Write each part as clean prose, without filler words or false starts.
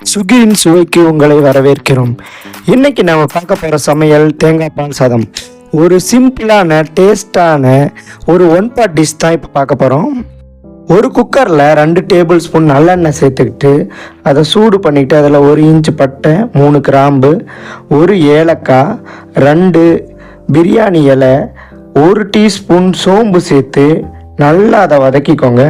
சுகியின் சுவைக்கு உங்களை வரவேற்கிறோம். இன்னைக்கு நம்ம பார்க்க போகிற சமையல் தேங்காய் பால் சாதம். ஒரு சிம்பிளான டேஸ்டான ஒரு ஒன் பாட் டிஷ் தான் இப்போ பார்க்க போகிறோம். ஒரு குக்கரில் 2 டேபிள் ஸ்பூன் நல்லெண்ணெய் சேர்த்துக்கிட்டு அதை சூடு பண்ணிவிட்டு அதில் 1 இன்ச்சு பட்டை, 3 கிராம்பு, 1 ஏலக்காய், 2 பிரியாணி இலை, 1 டீஸ்பூன் சோம்பு சேர்த்து நல்லா அதை வதக்கிக்கோங்க.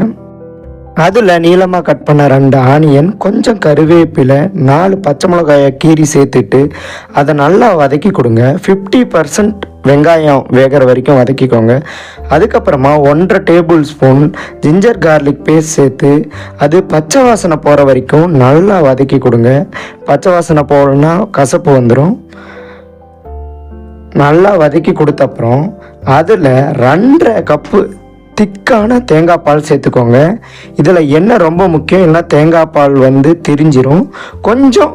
அதில் நீளமாக கட் பண்ண 2 ஆனியன், கொஞ்சம் கருவேப்பிலை, 4 பச்சை மிளகாயை கீரி சேர்த்துட்டு அதை நல்லா வதக்கி கொடுங்க. 50% வெங்காயம் வேகிற வரைக்கும் வதக்கிக்கோங்க. அதுக்கப்புறமா 1.5 tablespoon ginger garlic paste சேர்த்து அது பச்சை வாசனை போகிற வரைக்கும் நல்லா வதக்கி கொடுங்க. பச்சை வாசனை போகலன்னா கசப்பு வந்துடும். நல்லா வதக்கி கொடுத்தப்புறம் அதில் 2.5 கப்பு திக்கான தேங்காய் பால் சேர்த்துக்கோங்க. இதில் என்ன ரொம்ப முக்கியம், இல்லைனா தேங்காய் பால் திரிஞ்சிரும். கொஞ்சம்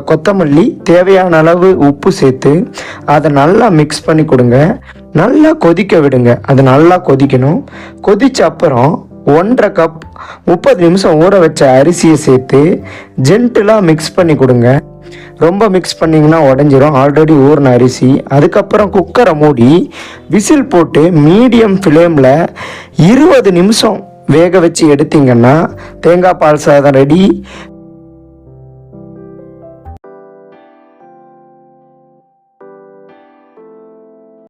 கொத்தமல்லி, தேவையான அளவு உப்பு சேர்த்து அதை நல்லா மிக்ஸ் பண்ணி கொடுங்க. நல்லா கொதிக்க விடுங்க. அது நல்லா கொதிக்கணும். கொதிச்ச அப்புறம் 1.5 கப் 30 நிமிஷம் ஊற வச்ச அரிசியை சேர்த்து ஜென்டிலாக மிக்ஸ் பண்ணி கொடுங்க. ரொம்ப மிக்ஸ் பண்ணிங்கன்னா உடஞ்சிரும், ஆல்ரெடி ஊறின அரிசி. அதுக்கப்புறம் குக்கரை மூடி விசில் போட்டு மீடியம் ஃப்ளேமில் 20 நிமிஷம் வேக வச்சு எடுத்திங்கன்னா தேங்காய் பால் சாதம் ரெடி.